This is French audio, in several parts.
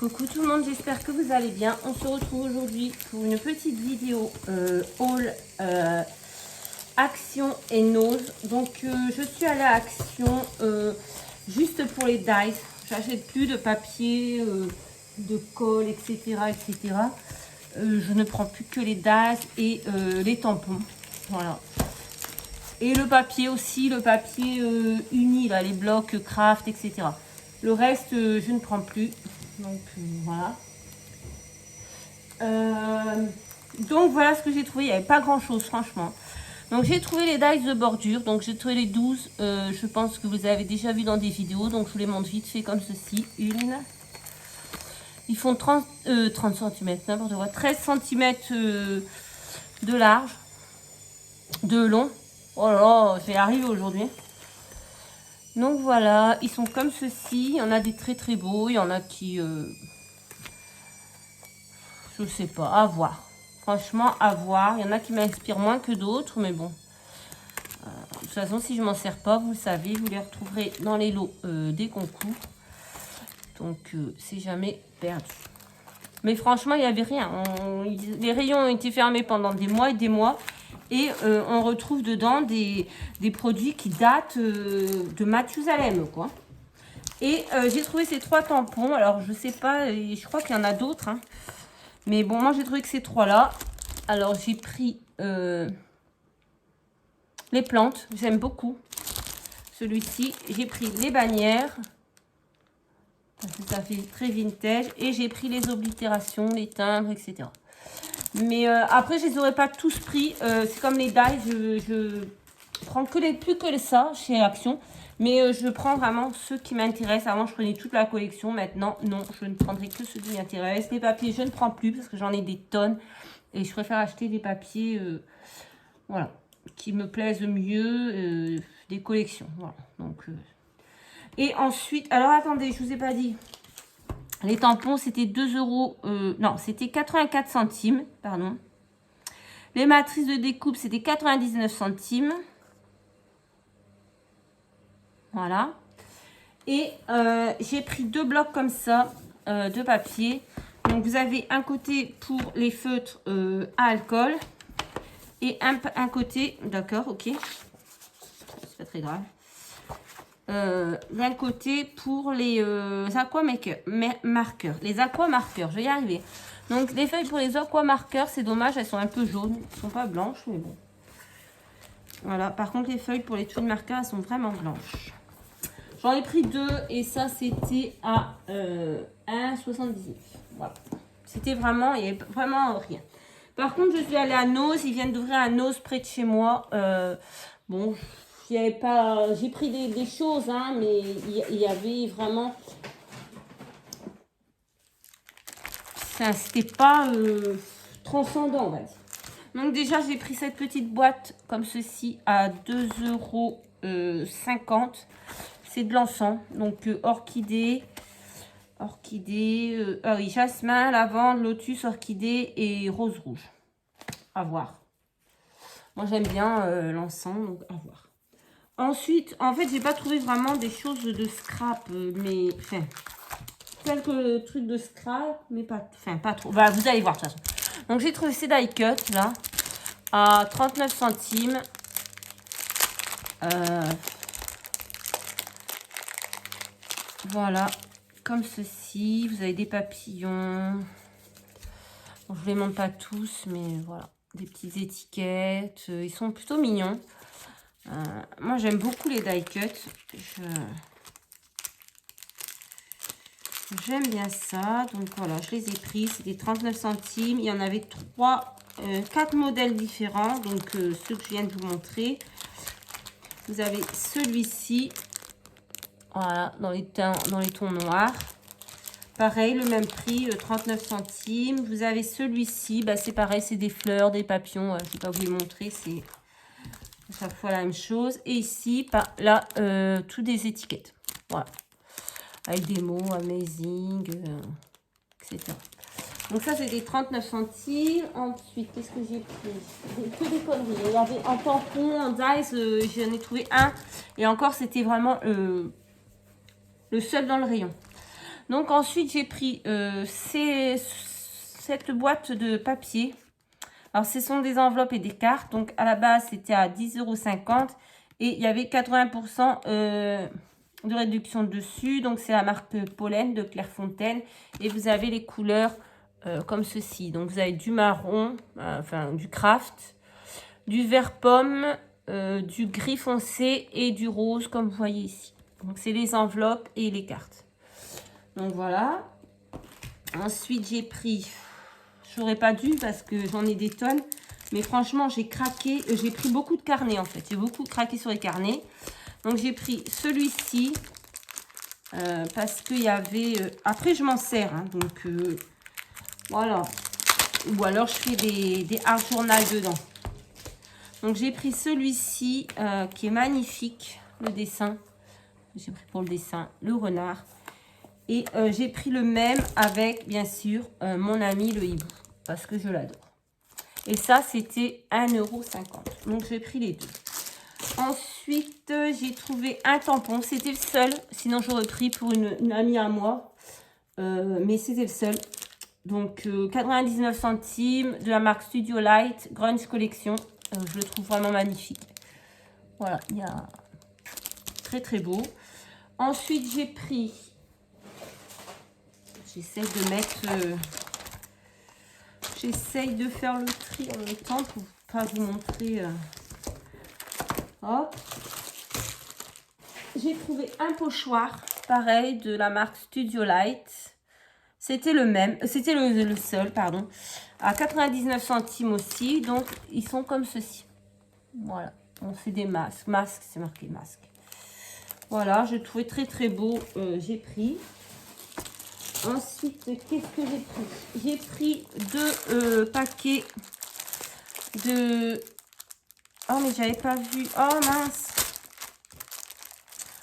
Coucou tout le monde, j'espère que vous allez bien. On se retrouve aujourd'hui pour une petite vidéo haul Action et Nose. Donc je suis allée à Action juste pour les dies. J'achète plus de papier, de colle, etc. etc. Je ne prends plus que les dies et les tampons. Voilà. Et le papier aussi, le papier uni, là, les blocs craft, etc. Le reste, je ne prends plus. Donc voilà. Donc voilà ce que j'ai trouvé. Il n'y avait pas grand chose franchement. Donc j'ai trouvé les dies de bordure. Donc j'ai trouvé les 12. Je pense que vous les avez déjà vu dans des vidéos. Donc je vous les montre vite fait comme ceci. Une. Ils font 30 cm, n'importe quoi. 13 cm de large. De long. Oh là là, je vais arriver aujourd'hui. Donc voilà, ils sont comme ceci. Il y en a des très très beaux. Il y en a qui... je sais pas, à voir. Franchement, à voir. Il y en a qui m'inspirent moins que d'autres, mais bon. De toute façon, si je m'en sers pas, vous le savez, vous les retrouverez dans les lots des concours. Donc, c'est jamais perdu. Mais franchement, il n'y avait rien. Les rayons ont été fermés pendant des mois et des mois. Et on retrouve dedans des produits qui datent de Mathusalem, quoi. Et j'ai trouvé ces 3 tampons. Alors, je sais pas, je crois qu'il y en a d'autres, hein. Mais bon, moi, j'ai trouvé que ces 3-là. Alors, j'ai pris les plantes. J'aime beaucoup celui-ci. J'ai pris les bannières. Parce que ça fait très vintage. Et j'ai pris les oblitérations, les timbres, etc. Mais après, je les aurais pas tous pris. C'est comme les dies. Je prends plus que ça chez Action. Mais je prends vraiment ceux qui m'intéressent. Avant, je prenais toute la collection. Maintenant, non, je ne prendrai que ceux qui m'intéressent. Les papiers, je ne prends plus parce que j'en ai des tonnes. Et je préfère acheter des papiers voilà, qui me plaisent mieux, des collections. Voilà. Donc, et ensuite, alors attendez, je ne vous ai pas dit. Les tampons, c'était 2 euros. Non, c'était 84 centimes. Pardon. Les matrices de découpe, c'était 99 centimes. Voilà. Et j'ai pris 2 blocs comme ça de papier. Donc vous avez un côté pour les feutres à alcool et un côté, d'accord, ok, c'est pas très grave. D'un côté pour les aquamarqueurs, les aquamarqueurs, je vais y arriver. Donc les feuilles pour les aquamarqueurs, c'est dommage, elles sont un peu jaunes, elles sont pas blanches, mais bon. Voilà, par contre les feuilles pour les twin marqueurs, elles sont vraiment blanches. J'en ai pris 2 et ça c'était à 1,79. Voilà. C'était vraiment, il n'y avait vraiment rien. Par contre, je suis allée à Nose. Ils viennent d'ouvrir un Nose près de chez moi. Bon, j'ai pris des choses, hein, mais il y avait vraiment... C'était pas transcendant, on va dire. Donc déjà, j'ai pris cette petite boîte comme ceci à 2,50 €. C'est de l'encens, donc orchidée, ah oui, jasmin, lavande, lotus, orchidée et rose rouge. À voir. Moi, j'aime bien l'encens, donc à voir. Ensuite, en fait, j'ai pas trouvé vraiment des choses de scrap, mais enfin, quelques trucs de scrap, mais pas trop. Bah, vous allez voir de toute façon. Donc, j'ai trouvé ces die cuts là à 39 centimes. Voilà, comme ceci. Vous avez des papillons. Bon, je ne les montre pas tous, mais voilà. Des petites étiquettes. Ils sont plutôt mignons. Moi, j'aime beaucoup les die cuts. J'aime bien ça. Donc voilà, je les ai pris. C'était 39 centimes. Il y en avait 4 modèles différents. Donc ceux que je viens de vous montrer. Vous avez celui-ci. Voilà, dans les tons noirs. Pareil, le même prix, 39 centimes. Vous avez celui-ci, bah, c'est pareil, c'est des fleurs, des papillons. Je ne vais pas vous les montrer, c'est à chaque fois la même chose. Et ici, là, tout des étiquettes. Voilà. Avec des mots, amazing, etc. Donc ça, c'est des 39 centimes. Ensuite, qu'est-ce que j'ai pris? Que des conneries. Il y avait en tampon, en dies, j'en ai trouvé un. Et encore, c'était vraiment... le seul dans le rayon. Donc ensuite, j'ai pris cette boîte de papier. Alors, ce sont des enveloppes et des cartes. Donc, à la base, c'était à 10,50 € et il y avait 80% de réduction dessus. Donc, c'est la marque Pollen de Clairefontaine. Et vous avez les couleurs comme ceci. Donc, vous avez du marron, enfin, du craft, du vert pomme, du gris foncé et du rose, comme vous voyez ici. Donc, c'est les enveloppes et les cartes. Donc, voilà. Ensuite, j'ai pris... J'aurais pas dû parce que j'en ai des tonnes. Mais franchement, j'ai craqué. J'ai pris beaucoup de carnets en fait. J'ai beaucoup craqué sur les carnets. Donc, j'ai pris celui-ci. Parce qu'il y avait... après, je m'en sers. Hein, donc, voilà. Ou alors, je fais des art journal dedans. Donc, j'ai pris celui-ci qui est magnifique. Le dessin. J'ai pris pour le dessin le renard. Et j'ai pris le même avec, bien sûr, mon ami le hibou. Parce que je l'adore. Et ça, c'était 1,50 €. Donc, j'ai pris les deux. Ensuite, j'ai trouvé un tampon. C'était le seul. Sinon, j'aurais pris pour une amie à moi. Mais c'était le seul. Donc, 99 centimes de la marque Studio Light, Grunge Collection. Je le trouve vraiment magnifique. Voilà, il y a très très beau. Ensuite, j'ai pris... J'essaie de mettre... J'essaye de faire le tri en même temps pour pas vous montrer. Hop. J'ai trouvé un pochoir, pareil, de la marque Studio Light. C'était le même, c'était le seul, pardon. À 99 centimes aussi. Donc, ils sont comme ceci. Voilà. On fait des masques. Masque, c'est marqué masque. Voilà, je trouvais très très beau. J'ai pris. Ensuite, qu'est-ce que j'ai pris? J'ai pris deux paquets de... Oh, mais j'avais pas vu. Oh, mince.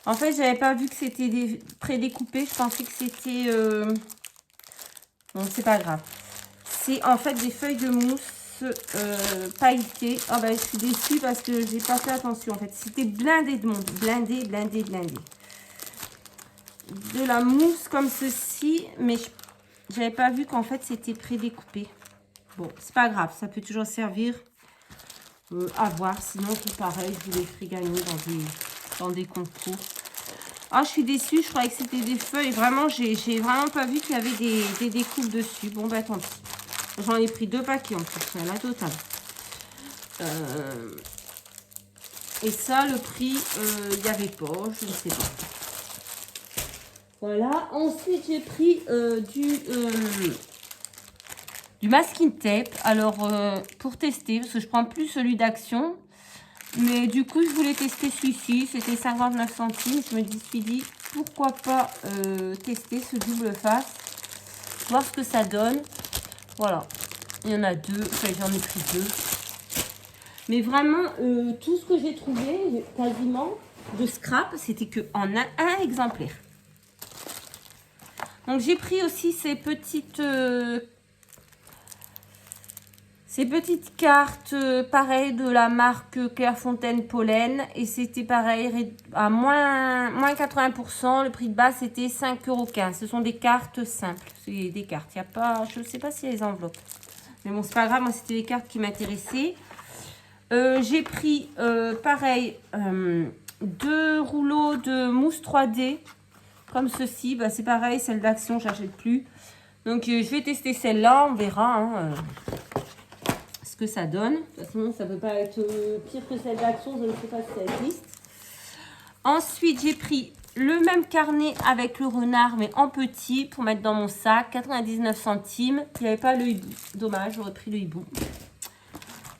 En fait, j'avais pas vu que c'était des prédécoupés. Je pensais que c'était... Bon, c'est pas grave. C'est en fait des feuilles de mousse pailletées. Oh, ben, je suis déçue parce que j'ai pas fait attention. En fait, c'était blindé de monde. Blindé, blindé, blindé. De la mousse comme ceci, mais j'avais pas vu qu'en fait c'était prédécoupé. Bon, c'est pas grave, ça peut toujours servir à voir. Sinon, tout pareil, je vous les ferai gagner dans des concours. Ah, je suis déçue, je croyais que c'était des feuilles. Vraiment, j'ai vraiment pas vu qu'il y avait des découpes dessus. Bon, bah tant pis. J'en ai pris deux paquets en plus, la totale. Et ça, le prix, il n'y avait pas, je ne sais pas. Voilà, ensuite j'ai pris du masking tape. Alors, pour tester, parce que je prends plus celui d'Action. Mais du coup, je voulais tester celui-ci. C'était 59 centimes. Je me suis dit, pourquoi pas tester ce double face. Voir ce que ça donne. Voilà, il y en a deux. Enfin, j'en ai pris deux. Mais vraiment, tout ce que j'ai trouvé, quasiment, de scrap, c'était qu'en un exemplaire. Donc, j'ai pris aussi ces petites cartes, pareil, de la marque Clairefontaine Pollen. Et c'était pareil, à moins 80%. Le prix de base, c'était 5,15 €. Ce sont des cartes simples. C'est des cartes. Il n'y a pas, je ne sais pas s'il y a les enveloppes. Mais bon, c'est pas grave. Moi, c'était les cartes qui m'intéressaient. J'ai pris, pareil, deux rouleaux de mousse 3D. Comme ceci, bah, c'est pareil, celle d'Action, j'achète plus. Donc, je vais tester celle-là, on verra hein, ce que ça donne. De toute façon, ça ne peut pas être pire que celle d'Action, je ne sais pas si ça existe. Ensuite, j'ai pris le même carnet avec le renard, mais en petit, pour mettre dans mon sac, 99 centimes. Il n'y avait pas le hibou, dommage, j'aurais pris le hibou.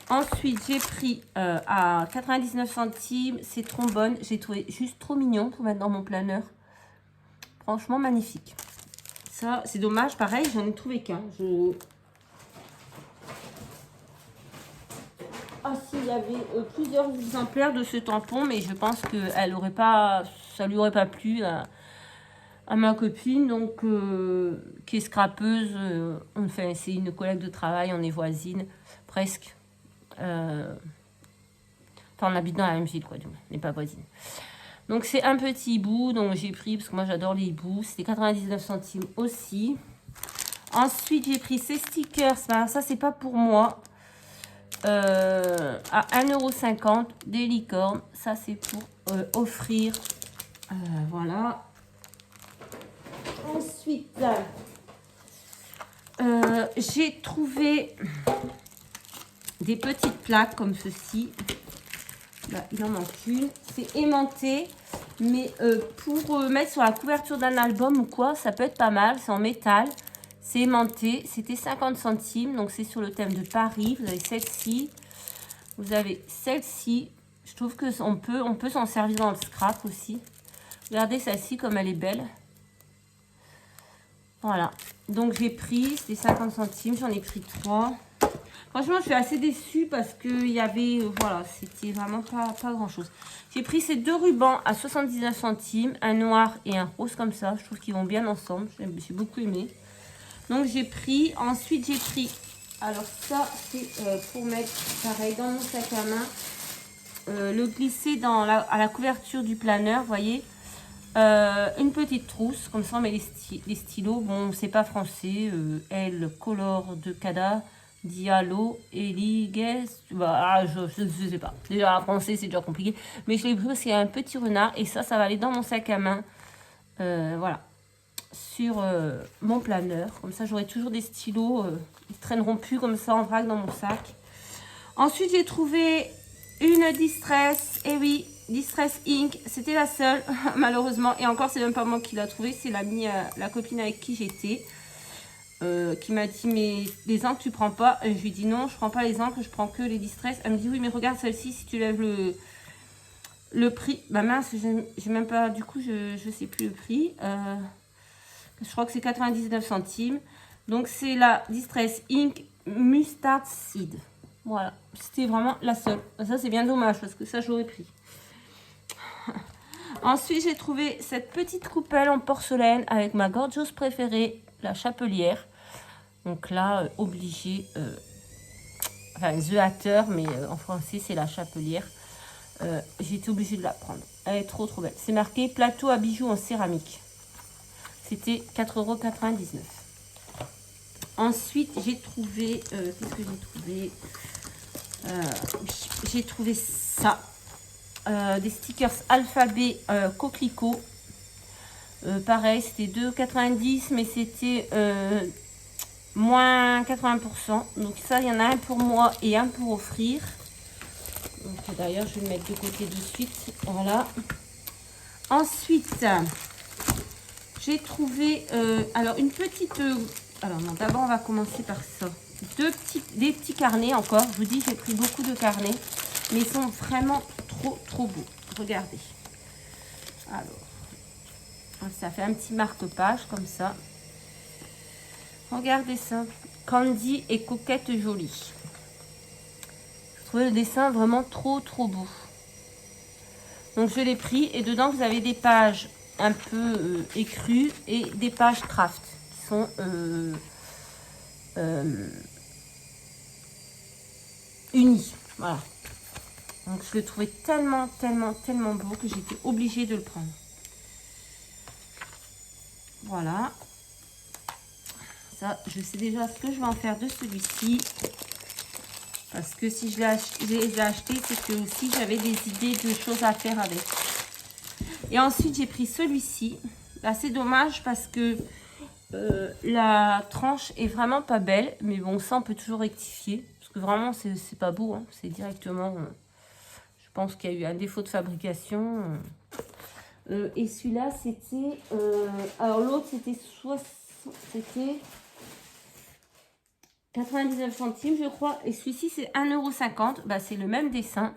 Ensuite, j'ai pris à 99 centimes ces trombones. J'ai trouvé juste trop mignon pour mettre dans mon planeur. Franchement, magnifique. Ça, c'est dommage. Pareil, j'en ai trouvé qu'un. Ah si, il y avait plusieurs exemplaires de ce tampon, mais je pense que ça lui aurait pas plu à ma copine, donc qui est scrapeuse. Enfin, c'est une collègue de travail, on est voisines, presque. Enfin, on habite dans la même ville, quoi, du moins. On n'est pas voisines. Donc c'est un petit hibou, donc j'ai pris, parce que moi j'adore les hiboux, c'était 99 centimes aussi. Ensuite j'ai pris ces stickers, ben, ça c'est pas pour moi, à 1,50 € des licornes, ça c'est pour offrir, voilà. Ensuite, j'ai trouvé des petites plaques comme ceci. Là, il en manque une. C'est aimanté, mais pour mettre sur la couverture d'un album ou quoi, ça peut être pas mal. C'est en métal, c'est aimanté. C'était 50 centimes, donc c'est sur le thème de Paris. Vous avez celle-ci, vous avez celle-ci. Je trouve que on peut s'en servir dans le scrap aussi. Regardez celle-ci comme elle est belle. Voilà, donc j'ai pris, c'était 50 centimes, j'en ai pris 3. Franchement, je suis assez déçue parce qu'il y avait, voilà, c'était vraiment pas grand chose. J'ai pris ces deux rubans à 79 centimes, un noir et un rose comme ça. Je trouve qu'ils vont bien ensemble, j'ai beaucoup aimé. Donc j'ai pris, ensuite j'ai pris, alors ça c'est pour mettre pareil dans mon sac à main, le glisser à la couverture du planeur, vous voyez. Une petite trousse, comme ça on met les stylos. Bon, c'est pas français. Elle color de Cada, Diallo, Eligues. Bah, je sais pas. Déjà, en français, c'est déjà compliqué. Mais je l'ai pris parce qu'il y a un petit renard. Et ça va aller dans mon sac à main. Voilà. Sur mon planeur. Comme ça, j'aurai toujours des stylos. Ils ne traîneront plus comme ça en vrac dans mon sac. Ensuite, j'ai trouvé une Distress. Et oui. Distress Ink, c'était la seule, malheureusement. Et encore, c'est même pas moi qui l'a trouvée, c'est la copine avec qui j'étais, qui m'a dit, mais les encres, tu prends pas? Je lui dis non, je prends pas les encres, je prends que les Distress. Elle me dit, oui, mais regarde celle-ci, si tu lèves le prix. Bah mince, j'ai même pas, du coup, je sais plus le prix. Je crois que c'est 99 centimes. Donc, c'est la Distress Ink Mustard Seed. Voilà, c'était vraiment la seule. Ça, c'est bien dommage, parce que ça, j'aurais pris. Ensuite, j'ai trouvé cette petite coupelle en porcelaine avec ma gorgeuse préférée, la chapelière. Donc là, obligé, enfin, The Hatter, mais en français, c'est la chapelière. J'ai été obligée de la prendre. Elle est trop belle. C'est marqué plateau à bijoux en céramique. C'était 4,99 €. Ensuite, j'ai trouvé, qu'est-ce que j'ai trouvé? J'ai trouvé ça. Des stickers alphabet coquelicot. Pareil, c'était 2,90 €, mais c'était moins 80%. Donc ça, il y en a un pour moi et un pour offrir. D'ailleurs, je vais le mettre de côté de suite. Voilà. Ensuite, j'ai trouvé alors une petite... alors non, d'abord, on va commencer par ça. Des petits carnets encore. Je vous dis, j'ai pris beaucoup de carnets. Mais ils sont vraiment trop beaux. Regardez. Alors, ça fait un petit marque-page comme ça. Regardez ça. Candy et coquette jolie. Je trouvais le dessin vraiment trop beau. Donc, je l'ai pris. Et dedans, vous avez des pages un peu écrues et des pages craft qui sont unies. Voilà. Donc, je le trouvais tellement beau que j'étais obligée de le prendre. Voilà. Ça, je sais déjà ce que je vais en faire de celui-ci. Parce que si je l'ai acheté, c'est que aussi j'avais des idées de choses à faire avec. Et ensuite, j'ai pris celui-ci. Là, c'est dommage parce que la tranche est vraiment pas belle. Mais bon, ça, on peut toujours rectifier. Parce que vraiment, c'est pas beau. Hein. C'est directement... je pense qu'il y a eu un défaut de fabrication. Et celui-là, c'était... alors, l'autre, c'était 99 centimes, je crois. Et celui-ci, c'est 1,50 €. Bah, c'est le même dessin.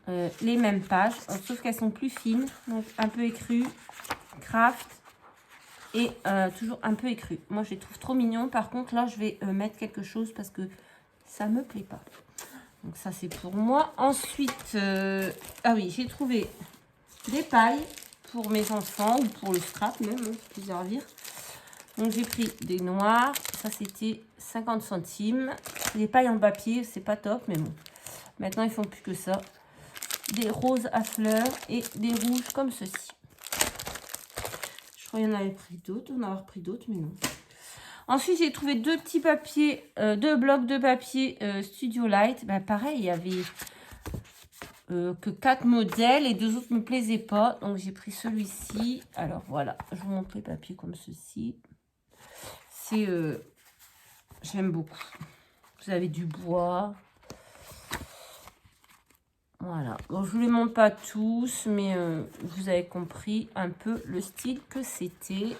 Les mêmes pages. Sauf qu'elles sont plus fines. Donc, un peu écrues. Craft. Et toujours un peu écrues. Moi, je les trouve trop mignons. Par contre, là, je vais mettre quelque chose parce que ça me plaît pas. Donc, ça, c'est pour moi. Ensuite, ah oui, j'ai trouvé des pailles pour mes enfants ou pour le scrap même, hein, ça peut servir. Donc j'ai pris des noirs, ça c'était 50 centimes. Les pailles en papier, c'est pas top, mais bon. Maintenant ils font plus que ça. des roses à fleurs et des rouges comme ceci. Je crois qu'il y en avait pris d'autres, on en a pris d'autres, mais non. Ensuite, j'ai trouvé deux petits papiers, deux blocs de papier Studio Light. Ben, pareil, il y avait que 4 modèles et 2 autres ne me plaisaient pas. Donc, j'ai pris celui-ci. Alors, voilà, je vous montre les papiers comme ceci. C'est... j'aime beaucoup. Vous avez du bois. Voilà. Donc, je ne vous les montre pas tous, mais vous avez compris un peu le style que c'était.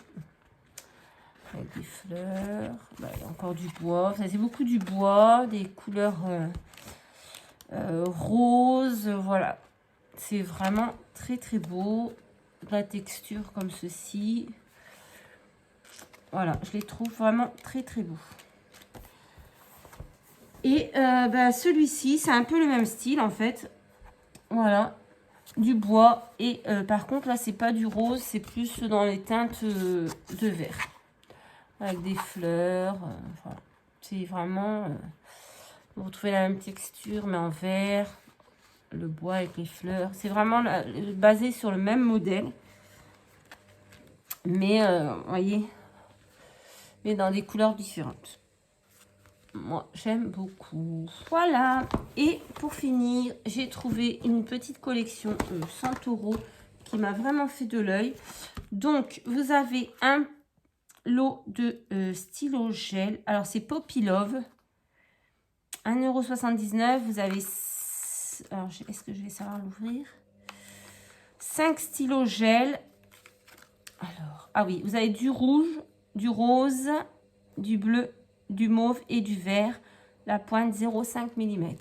Avec des fleurs. Bah, il y a encore du bois. Enfin, c'est beaucoup du bois, des couleurs roses. Voilà. C'est vraiment très très beau. De la texture comme ceci. Voilà, je les trouve vraiment très très beaux. Et bah, celui-ci, c'est un peu le même style en fait. Voilà, du bois. Et par contre, là, c'est pas du rose, c'est plus dans les teintes de vert. Avec des fleurs. Voilà. C'est vraiment... vous retrouvez la même texture, mais en vert. Le bois avec les fleurs. C'est vraiment basé sur le même modèle. Mais, vous voyez, mais dans des couleurs différentes. Moi, j'aime beaucoup. Voilà. Et pour finir, j'ai trouvé une petite collection Santoro qui m'a vraiment fait de l'œil. Donc, vous avez un lot de stylo gel. Alors, c'est Poppy Love. 1,79 €. Vous avez... Alors, est-ce que je vais savoir l'ouvrir? 5 stylos gel. Alors, ah oui, vous avez du rouge, du rose, du bleu, du mauve et du vert. La pointe 0,5 mm.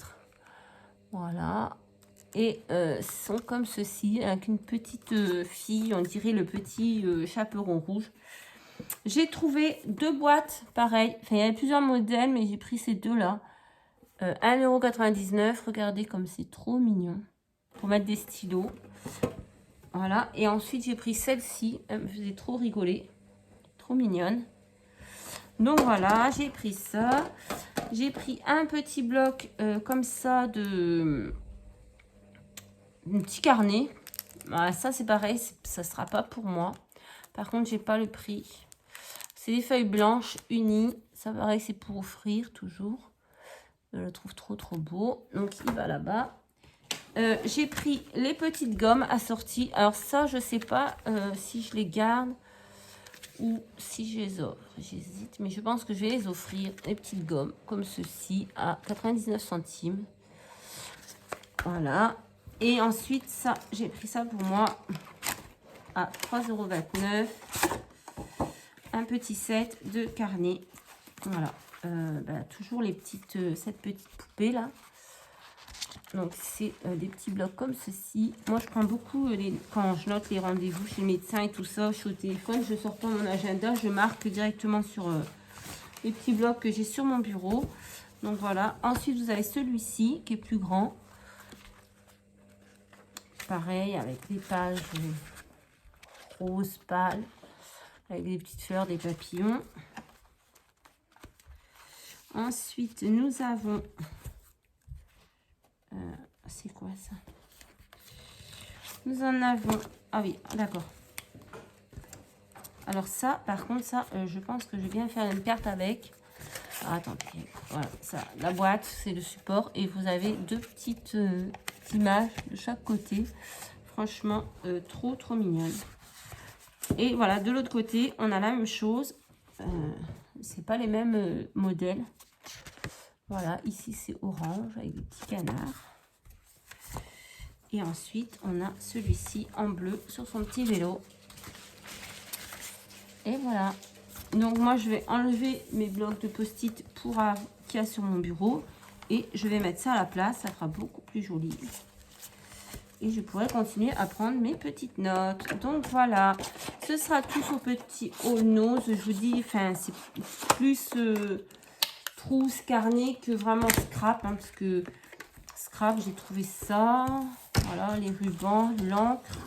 Voilà. Et sont comme ceci, avec une petite fille, on dirait le petit chaperon rouge. J'ai trouvé deux boîtes, pareil. Enfin, il y avait plusieurs modèles, mais j'ai pris ces deux-là. 1,99 €. Regardez comme c'est trop mignon. Pour mettre des stylos. Voilà. Et ensuite, j'ai pris celle-ci. Elle me faisait trop rigoler. Trop mignonne. Donc voilà, j'ai pris ça. J'ai pris un petit bloc comme ça de... un petit carnet. Voilà, ça, c'est pareil. Ça ne sera pas pour moi. Par contre, j'ai pas le prix. C'est des feuilles blanches unies. Ça, pareil, c'est pour offrir toujours. Je le trouve trop, trop beau. Donc, il va là-bas. J'ai pris les petites gommes assorties. Alors ça, je sais pas si je les garde ou si je les offre. J'hésite, mais je pense que je vais les offrir. Les petites gommes comme ceci à 99 centimes. Voilà. Et ensuite, ça, j'ai pris ça pour moi à 3,29 €. Un petit set de carnet. Voilà. Bah, toujours les petites, cette petite poupée là. Donc, c'est des petits blocs comme ceci. Moi, je prends beaucoup quand je note les rendez-vous chez le médecin et tout ça. Je suis au téléphone, je sors pas mon agenda. Je marque directement sur les petits blocs que j'ai sur mon bureau. Donc, voilà. Ensuite, vous avez celui-ci qui est plus grand. Pareil, avec des pages rose pâle. Avec des petites fleurs, des papillons. Ensuite, nous avons... c'est quoi ça? Nous en avons... Ah oui, d'accord. Alors ça, par contre, ça, je pense que je viens faire une carte avec. Alors, attendez, voilà, ça, la boîte, c'est le support. Et vous avez deux petites images de chaque côté. Franchement, trop, trop mignonne. Et voilà, de l'autre côté, on a la même chose. C'est pas les mêmes modèles. Voilà, ici, c'est orange avec des petits canards. Et ensuite, on a celui-ci en bleu sur son petit vélo. Et voilà. Donc, moi, je vais enlever mes blocs de post-it qu'il y a sur mon bureau. Et je vais mettre ça à la place. Ça fera beaucoup plus joli. Et je pourrai continuer à prendre mes petites notes. Donc, voilà. Ce sera tout sur petit haut nose. Je vous dis, enfin, c'est plus trousse, carnet que vraiment scrap. Hein, parce que scrap, j'ai trouvé ça. Voilà, les rubans, l'encre,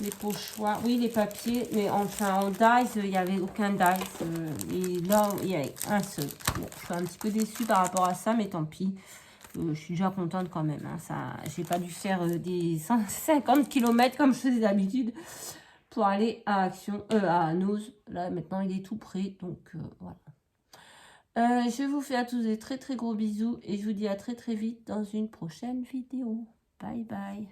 les pochoirs, oui, les papiers, mais enfin, en dies, il n'y avait aucun dies. Et là, il y a un seul. Bon, je suis un petit peu déçue par rapport à ça, mais tant pis. je suis déjà contente quand même. Hein, ça, j'ai pas dû faire des 150 km comme je faisais d'habitude pour aller à Action, à Nose. Là, maintenant, il est tout prêt. Donc, voilà. Je vous fais à tous des très très gros bisous et je vous dis à très très vite dans une prochaine vidéo. Bye bye.